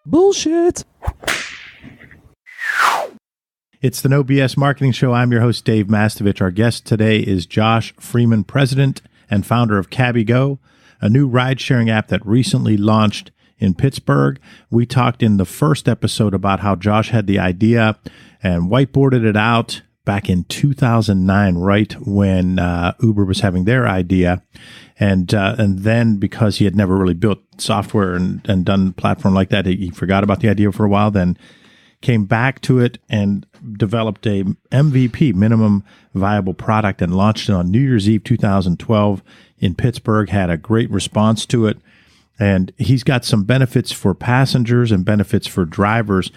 Bullshit. It's the No BS Marketing Show. I'm your host, Dave Mastovich. Our guest today is Josh Freeman, president and founder of CabbyGo, a new ride-sharing app that recently launched in Pittsburgh. We talked in the first episode about how Josh had the idea and whiteboarded it out back in 2009, right when Uber was having their idea. And then because he had never really built software and done a platform like that, he forgot about the idea for a while, then came back to it and developed a MVP, minimum viable product, and launched it on New Year's Eve 2012 in Pittsburgh, had a great response to it. And he's got some benefits for passengers and benefits for drivers.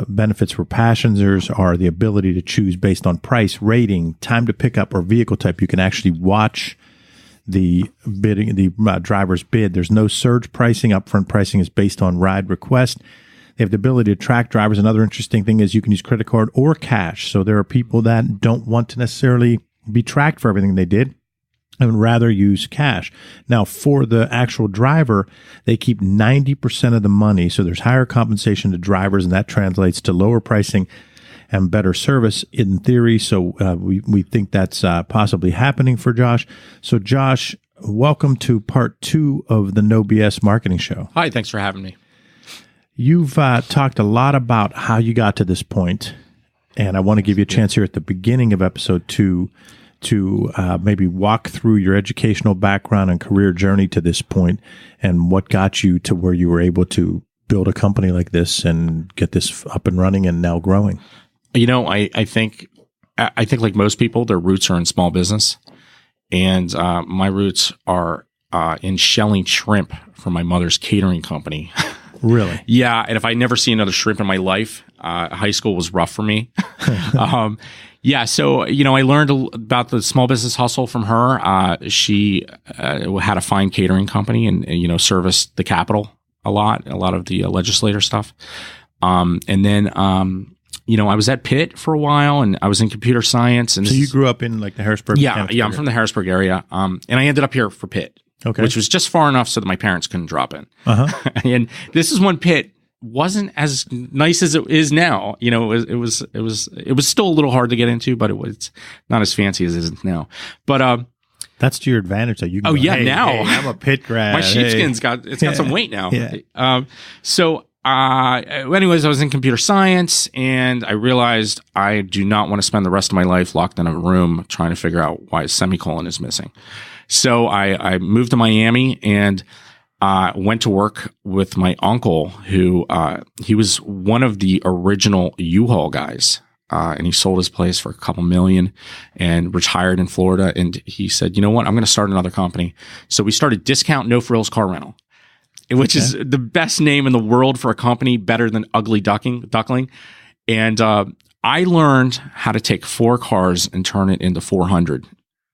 Benefits for passengers are the ability to choose based on price, rating, time to pick up, or vehicle type. You can actually watch the bidding, the driver's bid. There's no surge pricing. Upfront pricing is based on ride request. They have the ability to track drivers. Another interesting thing is you can use credit card or cash. So there are people that don't want to necessarily be tracked for everything they did and rather use cash. Now, for the actual driver, they keep 90% of the money. So there's higher compensation to drivers, and that translates to lower pricing and better service in theory. So we think that's possibly happening for Josh. So Josh, welcome to part 2 of the No BS Marketing Show. Hi, thanks for having me. You've talked a lot about how you got to this point, and I want to give you a chance here at the beginning of episode 2 to maybe walk through your educational background and career journey to this point and what got you to where you were able to build a company like this and get this up and running and now growing. You know, I think like most people, their roots are in small business, and my roots are in shelling shrimp for my mother's catering company. Really? Yeah, and if I never see another shrimp in my life, high school was rough for me. Yeah, so, you know, I learned about the small business hustle from her. She had a fine catering company and, you know, serviced the Capitol a lot of the legislator stuff. And then, you know, I was at Pitt for a while, and I was in computer science. And so you grew up in like the Harrisburg? Yeah, I'm from the Harrisburg area. And I ended up here for Pitt. Okay. Which was just far enough so that my parents couldn't drop in. Uh-huh. And this is when Pitt wasn't as nice as it is now. You know, it was still a little hard to get into, but it was not as fancy as it is now. But that's to your advantage. That you can now hey, I'm a Pitt grad. My sheepskin's got some weight now. Yeah. So anyways, I was in computer science, and I realized I do not want to spend the rest of my life locked in a room trying to figure out why a semicolon is missing. So I moved to Miami and went to work with my uncle, who he was one of the original U-Haul guys. And he sold his place for a couple million and retired in Florida. And he said, you know what, I'm going to start another company. So we started Discount No Frills Car Rental, which is the best name in the world for a company, better than Ugly Duckling. And I learned how to take 4 cars and turn it into 400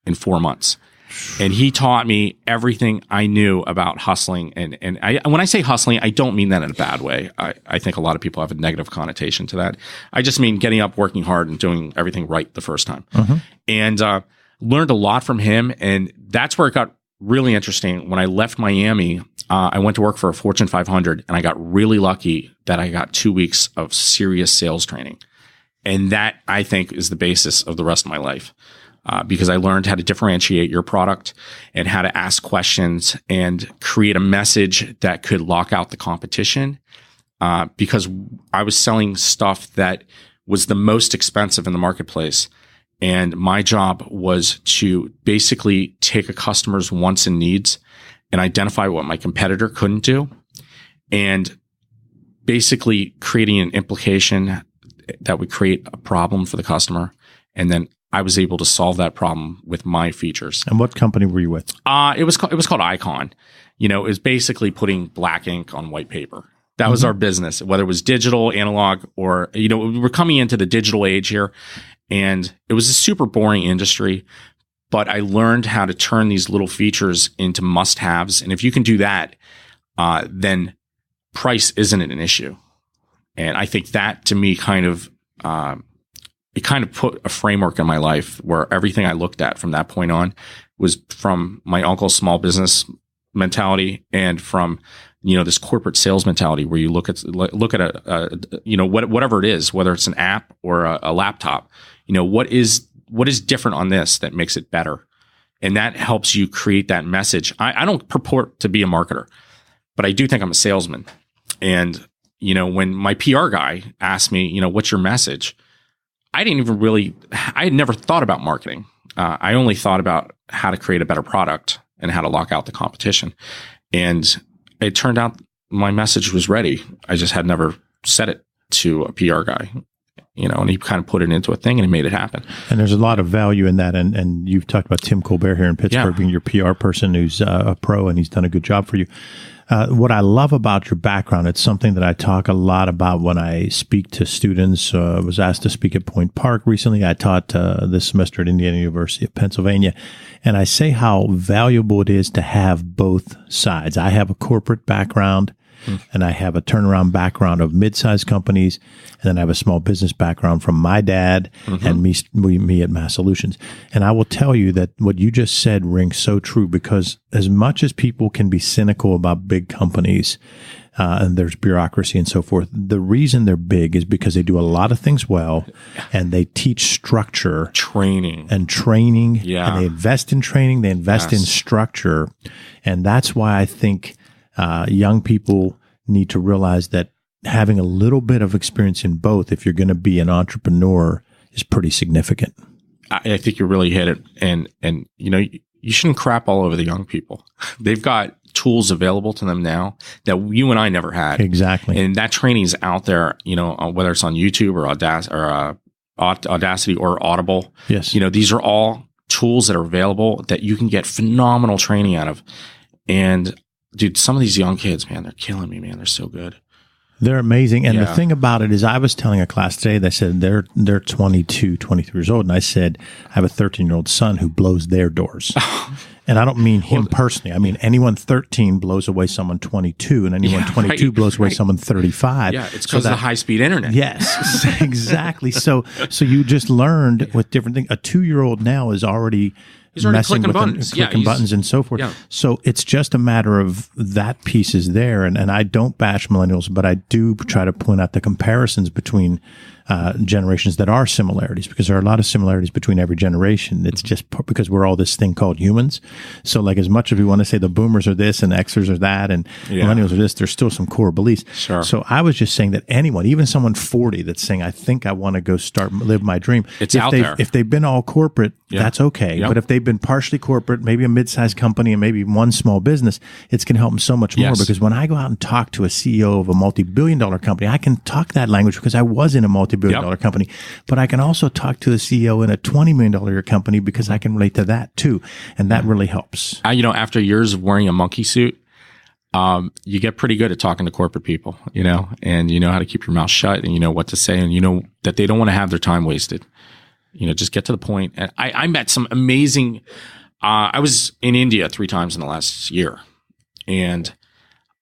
in 4 months. And he taught me everything I knew about hustling. And when I say hustling, I don't mean that in a bad way. I think a lot of people have a negative connotation to that. I just mean getting up, working hard, and doing everything right the first time. Uh-huh. And learned a lot from him. And that's where it got really interesting. When I left Miami, I went to work for a Fortune 500, and I got really lucky that I got 2 weeks of serious sales training. And that, I think, is the basis of the rest of my life. Because I learned how to differentiate your product and how to ask questions and create a message that could lock out the competition. Because I was selling stuff that was the most expensive in the marketplace. And my job was to basically take a customer's wants and needs and identify what my competitor couldn't do, and basically creating an implication that would create a problem for the customer. And then I was able to solve that problem with my features. And what company were you with? It was called Icon. You know, it was basically putting black ink on white paper. That was our business, whether it was digital, analog, or, you know, we're coming into the digital age here, and it was a super boring industry, but I learned how to turn these little features into must-haves. And if you can do that, then price isn't an issue. And I think that, to me, it kind of put a framework in my life where everything I looked at from that point on was from my uncle's small business mentality and from this corporate sales mentality where you look at whatever it is, whether it's an app or a laptop, what is different on this that makes it better? And that helps you create that message. I don't purport to be a marketer, but I do think I'm a salesman. And, when my PR guy asked me, what's your message? I had never thought about marketing. I only thought about how to create a better product and how to lock out the competition. And it turned out my message was ready. I just had never said it to a PR guy, and he kind of put it into a thing and he made it happen. And there's a lot of value in that. And you've talked about Tim Colbert here in Pittsburgh being your PR person who's a pro, and he's done a good job for you. What I love about your background, it's something that I talk a lot about when I speak to students. I was asked to speak at Point Park recently. I taught this semester at Indiana University of Pennsylvania. And I say how valuable it is to have both sides. I have a corporate background, and I have a turnaround background of mid-sized companies, and then I have a small business background from my dad and me at Mass Solutions. And I will tell you that what you just said rings so true, because as much as people can be cynical about big companies, and there's bureaucracy and so forth, the reason they're big is because they do a lot of things well, and they teach structure, training, and they invest in training, they invest in structure. And that's why I think young people need to realize that having a little bit of experience in both, if you're going to be an entrepreneur, is pretty significant. I think you really hit it. And you shouldn't crap all over the young people. They've got tools available to them now that you and I never had. Exactly. And that training is out there, whether it's on YouTube or Audacity or Audible. Yes. These are all tools that are available that you can get phenomenal training out of. And dude, some of these young kids, man, they're killing me, man. They're so good. They're amazing. And the thing about it is, I was telling a class today, they said they're 22, 23 years old. And I said, I have a 13-year-old son who blows their doors. And I don't mean him personally. I mean, anyone 13 blows away someone 22, and anyone 22 blows away someone 35. Yeah, it's because of the high-speed internet. Yes, exactly. So you just learned with different things. A 2-year-old now is already... He's already clicking buttons and so forth. Yeah. So it's just a matter of that piece is there. And I don't bash millennials, but I do try to point out the comparisons between generations that are similarities, because there are a lot of similarities between every generation. It's just because we're all this thing called humans. So like, as much as we want to say the boomers are this and Xers are that and millennials are this, there's still some core beliefs. Sure. So I was just saying that anyone, even someone 40 that's saying, I think I want to go live my dream. It's out there. If they've been all corporate, that's okay. But if they've been partially corporate, maybe a mid-sized company and maybe one small business, it's going to help them so much more. Because when I go out and talk to a CEO of a multi-billion-dollar company, I can talk that language because I was in a multi-billion-dollar company. But I can also talk to a CEO in a $20 million company because I can relate to that too. And that really helps. After years of wearing a monkey suit, you get pretty good at talking to corporate people, and you know how to keep your mouth shut, and you know what to say, and you know that they don't want to have their time wasted. Just get to the point. And I met some amazing, I was in India 3 times in the last year, and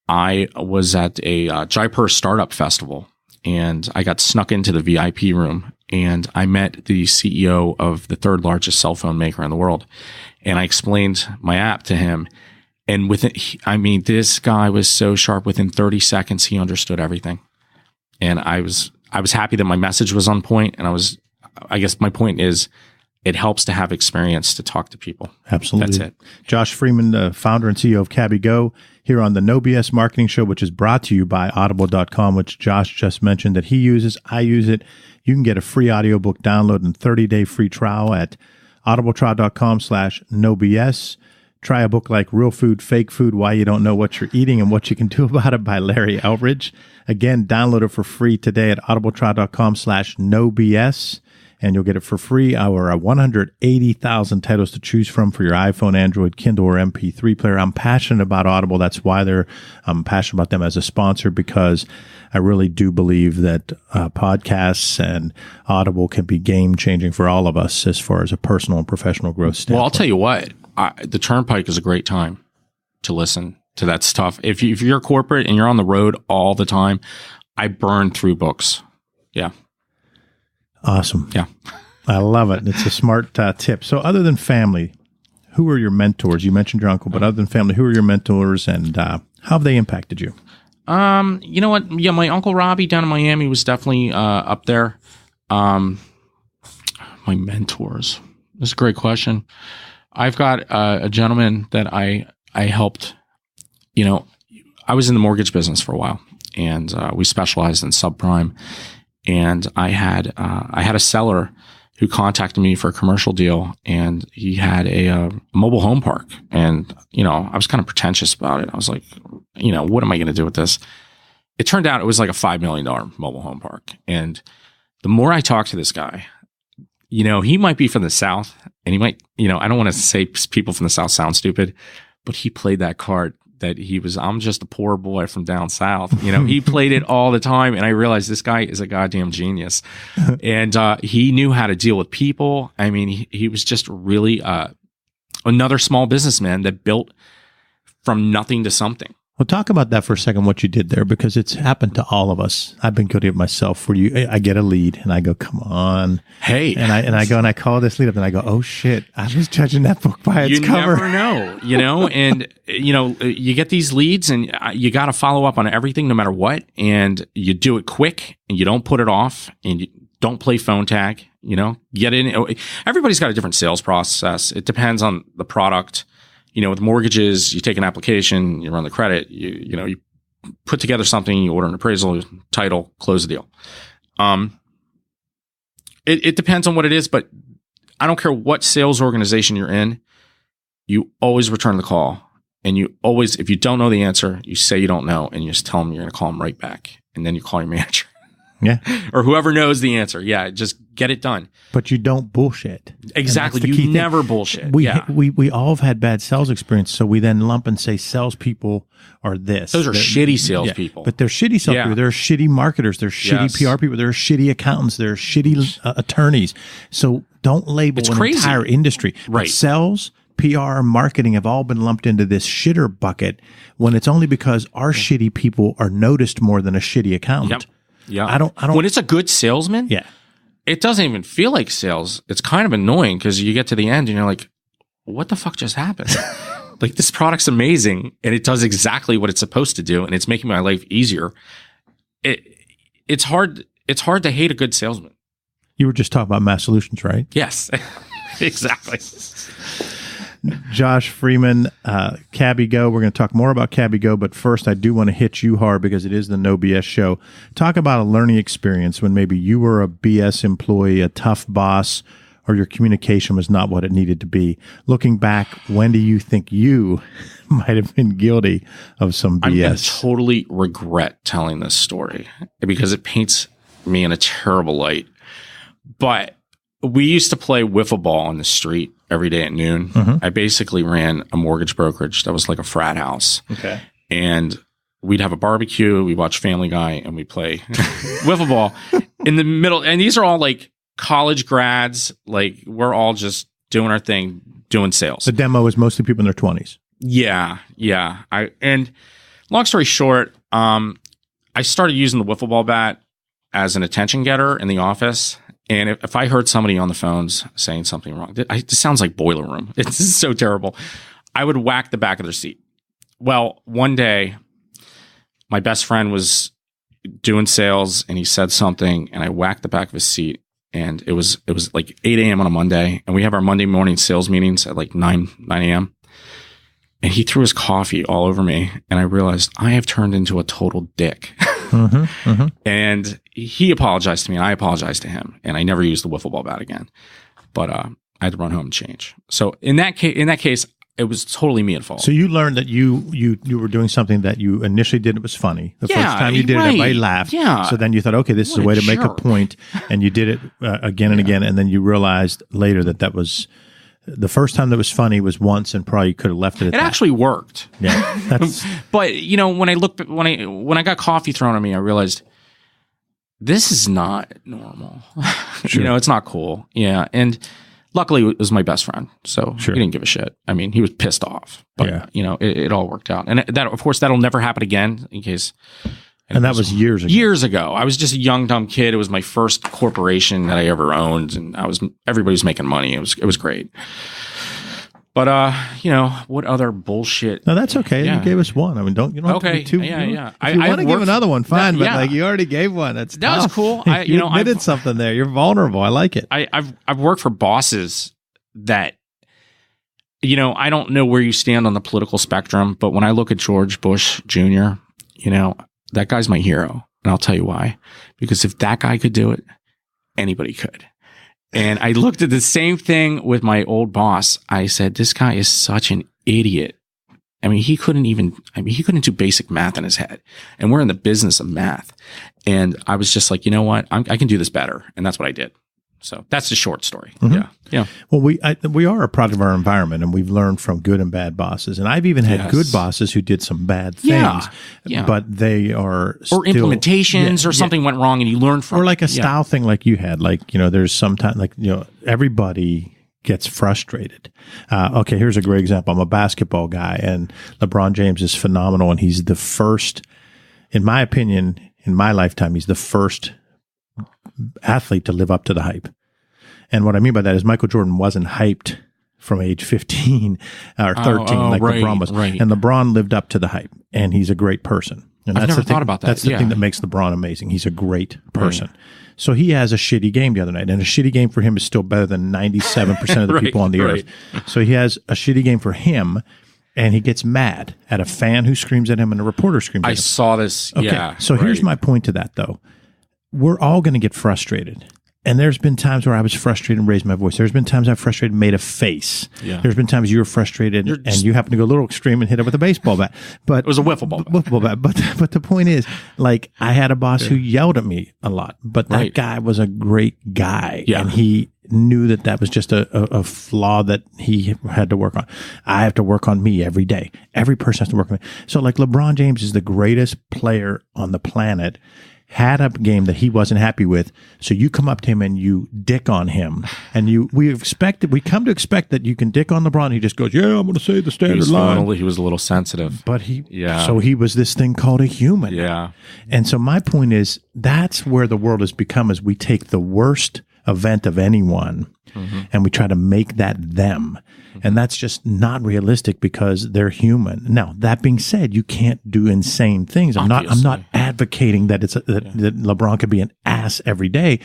I was at a Jaipur startup festival, and I got snuck into the VIP room, and I met the CEO of the 3rd largest cell phone maker in the world. And I explained my app to him. And this guy was so sharp. Within 30 seconds, he understood everything. And I was happy that my message was on point. And I guess my point is, it helps to have experience to talk to people. Absolutely. That's it. Josh Freeman, the founder and CEO of CabbyGo, here on the No BS Marketing Show, which is brought to you by Audible.com, which Josh just mentioned that he uses. I use it. You can get a free audiobook download and 30-day free trial at audibletrial.com/nobs. Try a book like Real Food, Fake Food, Why You Don't Know What You're Eating and What You Can Do About It by Larry Elridge. Again, download it for free today at audibletrial.com/nobs. And you'll get it for free. Our 180,000 titles to choose from for your iPhone, Android, Kindle, or MP3 player. I'm passionate about Audible. That's why I'm passionate about them as a sponsor, because I really do believe that podcasts and Audible can be game-changing for all of us as far as a personal and professional growth standpoint. Well, I'll tell you what. The Turnpike is a great time to listen to that stuff. If you're corporate and you're on the road all the time, I burn through books. Yeah. Awesome. Yeah. I love it. It's a smart tip. So other than family, who are your mentors? You mentioned your uncle, but other than family, who are your mentors, and how have they impacted you? You know what? Yeah, my Uncle Robbie down in Miami was definitely up there. My mentors. That's a great question. I've got a gentleman that I helped. I was in the mortgage business for a while, and we specialized in subprime. And I had a seller who contacted me for a commercial deal, and he had a mobile home park. And, I was kind of pretentious about it. I was like, what am I going to do with this? It turned out it was like a $5 million mobile home park. And the more I talked to this guy, he might be from the South, and he might, I don't want to say people from the South sound stupid, but he played that card that I'm just a poor boy from down South. He played it all the time. And I realized this guy is a goddamn genius. And he knew how to deal with people. I mean, he was just really another small businessman that built from nothing to something. Well, talk about that for a second, what you did there, because it's happened to all of us. I've been guilty of myself where I get a lead and I go, come on. Hey. And I go and I call this lead up and I go, oh shit, I was judging that book by its cover. You never know, and you get these leads and you got to follow up on everything no matter what. And you do it quick and you don't put it off and you don't play phone tag, get in. Everybody's got a different sales process. It depends on the product. With mortgages, you take an application, you run the credit, you put together something, you order an appraisal, title, close the deal. It depends on what it is, but I don't care what sales organization you're in, you always return the call. And you always, if you don't know the answer, you say you don't know, and you just tell them you're going to call them right back. And then you call your manager. Yeah. Or whoever knows the answer. Yeah, just get it done. But you don't bullshit. Exactly. You never bullshit. We all have had bad sales experience, so we then lump and say salespeople are this. Those are shitty salespeople. Yeah, but they're shitty salespeople. They're shitty marketers. They're shitty PR people. They're shitty accountants. They're shitty attorneys. So don't label entire industry. Right. But sales, PR, and marketing have all been lumped into this shitter bucket when it's only because our shitty people are noticed more than a shitty accountant. Yep. Yeah. I don't. When it's a good salesman, it doesn't even feel like sales. It's kind of annoying because you get to the end and you're like, what the fuck just happened? Like, this product's amazing and it does exactly what it's supposed to do and it's making my life easier. It's hard to hate a good salesman. You were just talking about Mass Solutions, right? Yes. Exactly. Josh Freeman, CabbyGo. We're going to talk more about CabbyGo, but first I do want to hit you hard because it is the No BS show. Talk about a learning experience when maybe you were a BS employee, a tough boss, or your communication was not what it needed to be. Looking back, when do you think you might have been guilty of some BS? I'm going to totally regret telling this story because it paints me in a terrible light. But we used to play wiffle ball on the street every day at noon. Mm-hmm. I basically ran a mortgage brokerage that was like a frat house. Okay. And we'd have a barbecue, we watch Family Guy, and we play wiffle ball in the middle. And these are all like college grads. Like, we're all just doing our thing, doing sales. The demo is mostly people in their 20s. Yeah. And long story short, I started using the wiffle ball bat as an attention getter in the office. And if I heard somebody on the phones saying something wrong, this sounds like Boiler Room. It's so terrible. I would whack the back of their seat. Well, one day, my best friend was doing sales and he said something and I whacked the back of his seat. And it was like 8 a.m. on a Monday. And we have our Monday morning sales meetings at like 9 a.m. And he threw his coffee all over me. And I realized I have turned into a total dick. Mm-hmm, mm-hmm. And he apologized to me and I apologized to him. And I never used the wiffle ball bat again. But I had to run home and change. So in that case, it was totally me at fault. So you learned that you were doing something that you initially did. It was funny. The first time you did it, everybody laughed. Yeah. So then you thought, okay, this is a way to make a point. And you did it again and again. And then you realized later that was the first time that was funny was once, and probably you could have left it at that. It actually worked. Yeah. But when I got coffee thrown at me, I realized this is not normal. Sure. It's not cool. Yeah. And luckily it was my best friend. So he didn't give a shit. I mean, he was pissed off, but it all worked out. And that, of course, that'll never happen again in case. And that was years ago. Years ago. I was just a young, dumb kid. It was my first corporation that I ever owned, and everybody was making money. It was great. But what other bullshit? No, that's okay. Yeah. You gave us one. I mean, you don't have to be too. Yeah. If you want to give another one, fine. But like you already gave one. That's cool. You admitted something there. You're vulnerable. I like it. I've worked for bosses that, I don't know where you stand on the political spectrum, but when I look at George Bush Jr., that guy's my hero, and I'll tell you why. Because if that guy could do it, anybody could. And I looked at the same thing with my old boss. I said, this guy is such an idiot. I mean, he couldn't do basic math in his head. And we're in the business of math. And I was just like, you know what? I can do this better. And that's what I did. So that's the short story. Mm-hmm. Yeah. Well, we are a product of our environment, and we've learned from good and bad bosses. And I've even had good bosses who did some bad things, but they are still, implementations or something went wrong and you learn from it. Or like a style thing like you had. Like, there's sometimes everybody gets frustrated. Okay, here's a great example. I'm a basketball guy, and LeBron James is phenomenal, and he's the first, in my opinion, in my lifetime, he's the first athlete to live up to the hype. And what I mean by that is Michael Jordan wasn't hyped from age 15 or 13 LeBron was. Right. And LeBron lived up to the hype, and he's a great person. And I've never thought about that. That's the thing that makes LeBron amazing. He's a great person. Right. So he has a shitty game the other night, and a shitty game for him is still better than 97% of the people on the earth. So he has a shitty game for him, and he gets mad at a fan who screams at him and a reporter screams at him. I saw this. Okay. Yeah. So here's my point to that, though. We're all going to get frustrated. And there's been times where I was frustrated and raised my voice. There's been times I've frustrated and made a face. Yeah. There's been times you were frustrated and you happen to go a little extreme and hit it with a baseball bat. But it was a wiffle ball bat. Wiffle ball bat. But the point is, like, I had a boss who yelled at me a lot, but that guy was a great guy. Yeah. And he knew that was just a flaw that he had to work on. I have to work on me every day. Every person has to work on me. So like LeBron James is the greatest player on the planet, had a game that he wasn't happy with, so you come up to him and you dick on him, and we come to expect that you can dick on LeBron. He just goes, "Yeah, I'm going to say the standard line." He was a little sensitive, but so he was this thing called a human. Yeah, and so my point is that's where the world has become: is we take the worst event of anyone and we try to make that them. And that's just not realistic because they're human. Now, that being said, you can't do insane things. I'm not advocating that that LeBron could be an ass every day.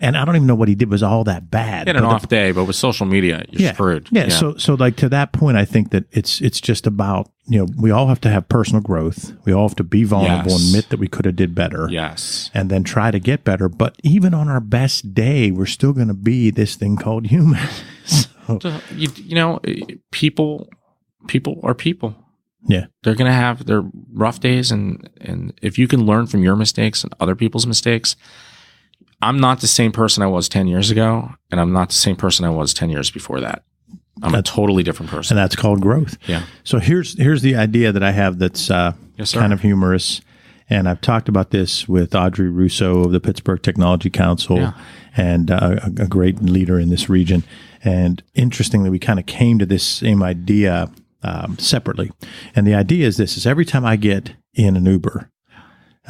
And I don't even know what he did was all that bad. He had an off day, but with social media, you're screwed. Yeah. So like to that point, I think that it's just about, we all have to have personal growth. We all have to be vulnerable, admit that we could have did better. Yes. And then try to get better. But even on our best day, we're still going to be this thing called human. People are people. Yeah. They're going to have their rough days. And if you can learn from your mistakes and other people's mistakes, I'm not the same person I was 10 years ago, and I'm not the same person I was 10 years before that. I'm a totally different person. And that's called growth. Yeah. So here's the idea that I have that's kind of humorous. And I've talked about this with Audrey Russo of the Pittsburgh Technology Council and a great leader in this region. And interestingly, we kind of came to this same idea separately. And the idea is this, is every time I get in an Uber,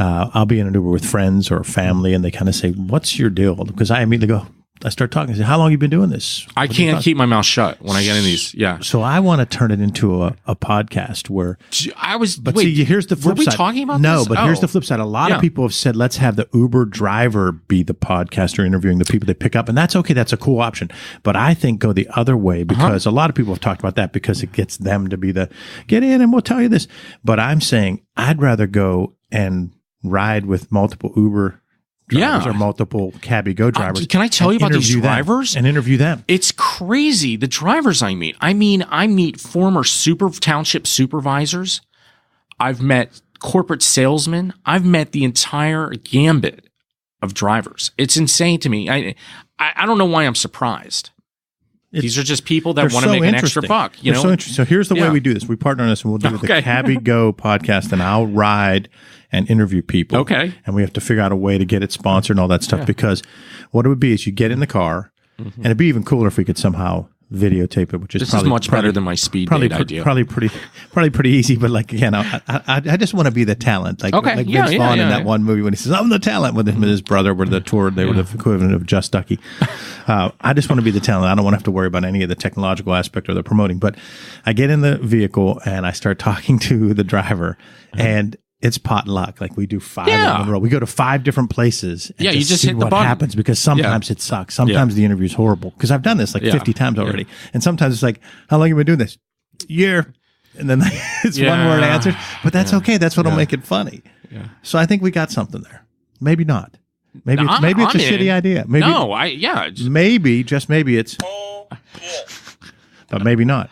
I'll be in an Uber with friends or family, and they kind of say, "What's your deal?" Because I immediately I start talking. I say, "How long have you been doing this?" I can't keep my mouth shut when I get in these. Yeah. So I want to turn it into a podcast where here's the flip side. Were we talking about no, this? But here's the flip side. A lot of people have said, let's have the Uber driver be the podcaster interviewing the people they pick up. And that's okay. That's a cool option. But I think go the other way because a lot of people have talked about that because it gets them to be the get in and we'll tell you this. But I'm saying I'd rather go and ride with multiple Uber drivers or multiple CabbyGo drivers. Can I tell you about these drivers? And interview them. It's crazy. The drivers I meet. I meet former township supervisors. I've met corporate salesmen. I've met the entire gambit of drivers. It's insane to me. I don't know why I'm surprised. These are just people that want to make an extra buck. So interesting. So here's the way we do this. We partner on this, and we'll do the CabbyGo podcast, and I'll ride and interview people. Okay. And we have to figure out a way to get it sponsored and all that stuff because what it would be is you get in the car, and it'd be even cooler if we could somehow videotape it, which is This probably is much better than my speed date idea. Probably pretty easy. But like again, I just want to be the talent. Like Okay. like Yeah, Vince yeah, Vaughn yeah, in that yeah. one movie when he says, "I'm the talent," with him and his brother were the tour. They were the equivalent of Just Ducky. I just want to be the talent. I don't want to have to worry about any of the technological aspect or the promoting. But I get in the vehicle and I start talking to the driver, and it's pot luck. Like we do 5 in a row. We go to 5 different places. And You just see hit the what button. happens, because sometimes it sucks. Sometimes the interview's horrible, because I've done this like 50 times already. And sometimes it's like, how long have you been doing this? Year. And then it's one word answers. But that's okay. That's what'll make it funny. Yeah. So I think we got something there. Maybe not. Maybe it's a shitty idea. Maybe maybe, just maybe it's, but maybe not.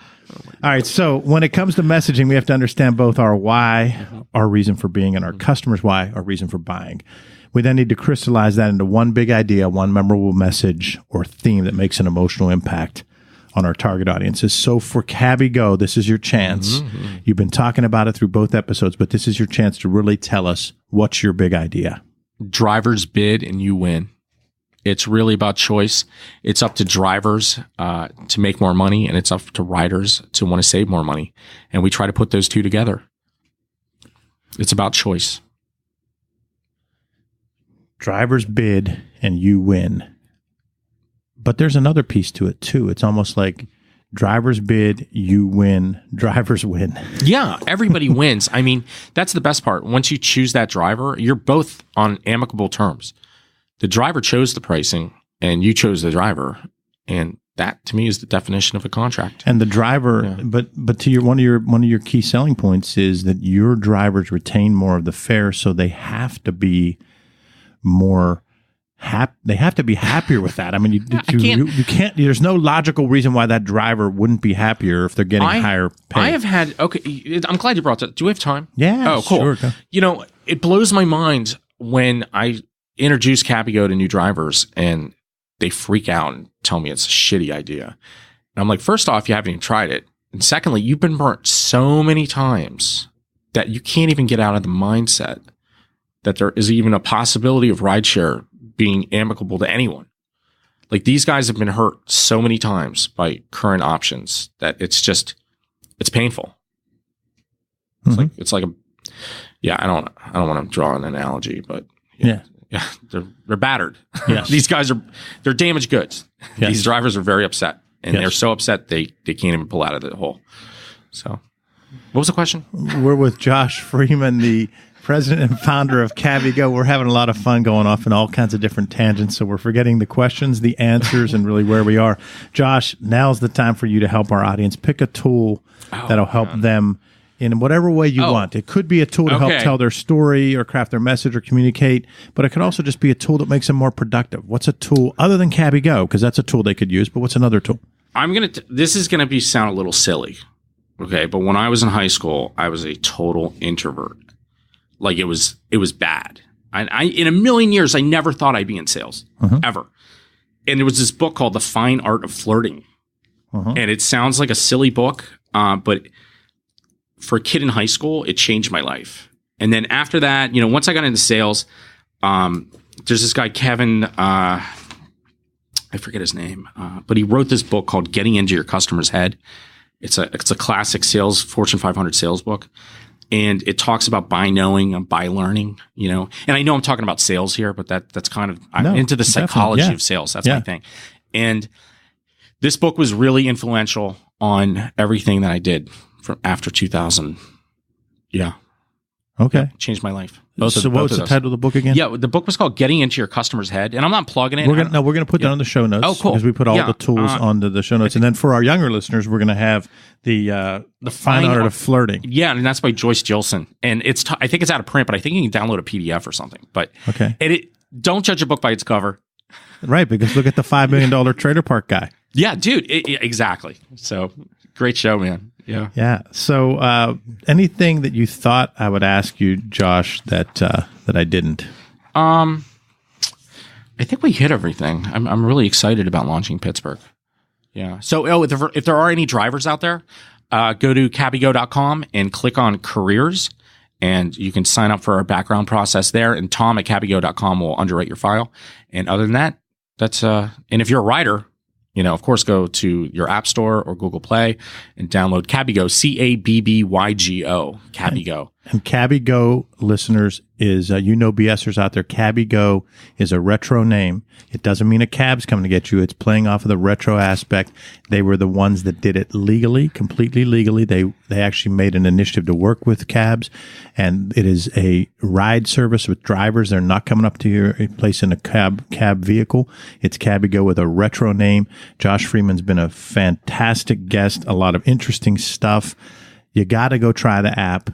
All right. So when it comes to messaging, we have to understand both our why, our reason for being, and our customers' why, our reason for buying. We then need to crystallize that into one big idea, one memorable message or theme that makes an emotional impact on our target audiences. So for CabbyGo, this is your chance. You've been talking about it through both episodes, but this is your chance to really tell us what's your big idea. Drivers bid and you win. It's really about choice. It's up to drivers to make more money, and it's up to riders to want to save more money. And we try to put those two together. It's about choice. Drivers bid and you win. But there's another piece to it too. It's almost like drivers bid, you win, drivers win. Yeah, everybody wins. I mean, that's the best part. Once you choose that driver, you're both on amicable terms. The driver chose the pricing and you chose the driver. And that to me is the definition of a contract. And the driver, but to your one of your key selling points is that your drivers retain more of the fare, so they have to be more they have to be happier with that. I mean, you can't. There's no logical reason why that driver wouldn't be happier if they're getting higher pay. I have had I'm glad you brought that. Do we have time? Yeah. Oh, cool. Sure. You know, it blows my mind when I introduce CabbyGo to new drivers and they freak out and tell me it's a shitty idea. And I'm like, first off, you haven't even tried it. And secondly, you've been burnt so many times that you can't even get out of the mindset that there is even a possibility of rideshare being amicable to anyone. Like, these guys have been hurt so many times by current options that it's painful. It's like I don't want to draw an analogy, but yeah, they're battered. Yes. These guys they're damaged goods. Yes. These drivers are very upset, and they're so upset they can't even pull out of the hole. So, what was the question? We're with Josh Freeman, the president and founder of CabbyGo. We're having a lot of fun going off in all kinds of different tangents, so we're forgetting the questions, the answers, and really where we are. Josh, now's the time for you to help our audience pick a tool that'll help them in whatever way you want. It could be a tool to help tell their story or craft their message or communicate, but it could also just be a tool that makes them more productive. What's a tool other than CabbyGo? Because that's a tool they could use, but what's another tool? This is going to sound a little silly, okay? But when I was in high school, I was a total introvert. Like, it was bad. I in a million years, I never thought I'd be in sales, ever. And there was this book called The Fine Art of Flirting. And it sounds like a silly book, but for a kid in high school, it changed my life. And then after that, once I got into sales, there's this guy, Kevin, I forget his name, but he wrote this book called Getting Into Your Customer's Head. It's a classic Fortune 500 sales book. And it talks about buy knowing and buy learning, And I know I'm talking about sales here, but that's kind of, I'm into the psychology of sales. That's my thing. And this book was really influential on everything that I did from after 2000. Yeah. Okay. Changed my life. What was the title of the book again? Yeah, the book was called Getting Into Your Customer's Head, and I'm not plugging it. We're going to put that on the show notes. Oh, cool. Because we put all the tools onto the show notes. And then for our younger listeners, we're going to have the Fine Art of Flirting. Yeah, and that's by Joyce Jillson. And I think it's out of print, but I think you can download a PDF or something. But don't judge a book by its cover. Right, because look at the $5 million trailer park guy. Yeah, dude, exactly. So, great show, man. Yeah. Yeah. So, anything that you thought I would ask you, Josh, that I didn't? I think we hit everything. I'm really excited about launching Pittsburgh. Yeah. So, if there are any drivers out there, go to cabbygo.com and click on careers, and you can sign up for our background process there. And Tom at cabbygo.com will underwrite your file. And other than that, that's and if you're a rider of course, go to your App Store or Google Play and download CabbyGo, CabbyGo, CabbyGo. And CabbyGo, listeners, is, BSers out there, CabbyGo is a retro name. It doesn't mean a cab's coming to get you. It's playing off of the retro aspect. They were the ones that did it legally, completely legally. They actually made an initiative to work with cabs, and it is a ride service with drivers. They're not coming up to your place in a cab vehicle. It's CabbyGo with a retro name. Josh Freeman's been a fantastic guest, a lot of interesting stuff. You got to go try the app.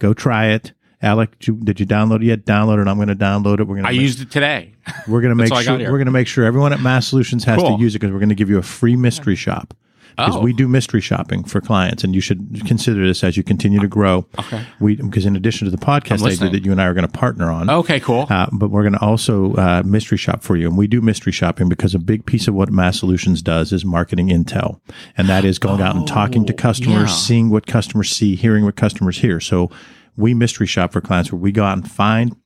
Go try it. Alec, did you download it yet? Download it. I'm going to download it. I used it today. We're going to make sure everyone at Mass Solutions has to use it, because we're going to give you a free mystery shop. Because we do mystery shopping for clients, and you should consider this as you continue to grow. Okay. Because in addition to the podcast I do that you and I are going to partner on. Okay, cool. But we're going to also mystery shop for you. And we do mystery shopping because a big piece of what Mass Solutions does is marketing intel. And that is going out and talking to customers, seeing what customers see, hearing what customers hear. So we mystery shop for clients where we go out and find,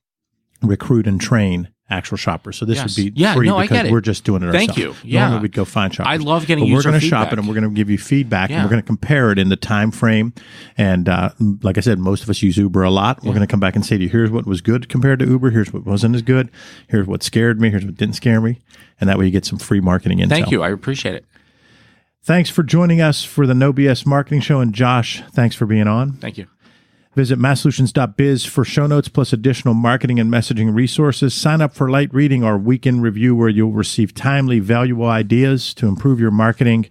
recruit, and train actual shoppers. So this would be free because we're just doing it ourselves. Thank you. Yeah. Normally we'd go find shoppers. I love getting user feedback. We're going to shop it, and we're going to give you feedback, and we're going to compare it in the time frame. And like I said, most of us use Uber a lot. We're going to come back and say to you, here's what was good compared to Uber. Here's what wasn't as good. Here's what scared me. Here's what didn't scare me. And that way you get some free marketing intel. Thank you. I appreciate it. Thanks for joining us for the No BS Marketing Show. And Josh, thanks for being on. Thank you. Visit masssolutions.biz for show notes plus additional marketing and messaging resources. Sign up for Light Reading, our weekend review, where you'll receive timely, valuable ideas to improve your marketing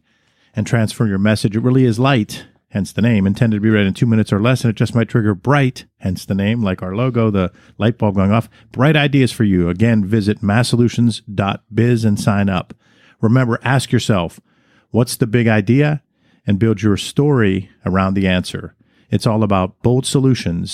and transfer your message. It really is light, hence the name, intended to be read in 2 minutes or less, and it just might trigger bright, hence the name, like our logo, the light bulb going off. Bright ideas for you. Again, visit masssolutions.biz and sign up. Remember, ask yourself, what's the big idea? And build your story around the answer. It's all about bold solutions